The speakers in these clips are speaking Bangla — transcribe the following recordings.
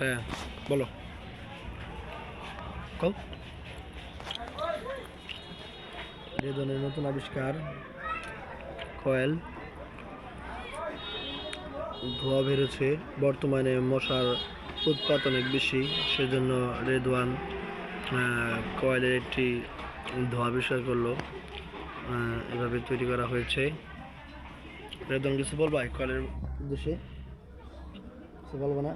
হ্যাঁ, বলো। কও। রেদনের নতুন আবিষ্কার কয়েল ধোঁয়া বেরোচ্ছে। বর্তমানে মশার উৎপাত অনেক বেশি, সেজন্য রেদওয়ান কয়েলের একটি ধোঁয়া আবিষ্কার করলো। এভাবে তৈরি করা হয়েছে। রেদওয়ান কিছু বলবা কয়েলের উদ্দেশ্যে? কিছু বলবো না,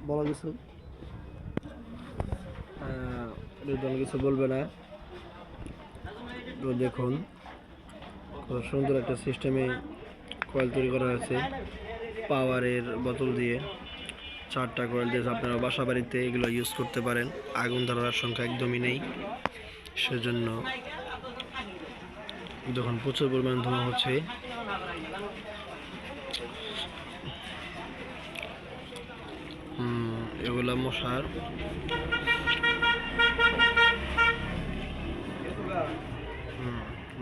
বলো কিছু। রেদওয়ান কিছু বলবে না। তো দেখুন, খুব সুন্দর একটা সিস্টেমে কয়েল তৈরি করা হয়েছে পাওয়ারের বোতল দিয়ে। 4টা কয়েল দিয়ে আপনারা বাসা বাড়িতে এগুলো ইউজ করতে পারেন। আগুন ধরার আশঙ্কা একদমই নেই। সেজন্য যখন প্রচুর পরিমাণ ধোঁয়া হচ্ছে, এগুলা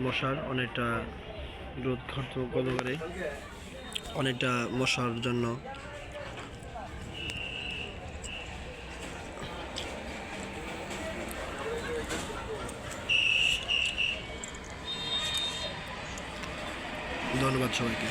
মশার অনেকটা রোধ করতে পারে, অনেকটা মশার জন্য ধন্যবাদ সবাইকে।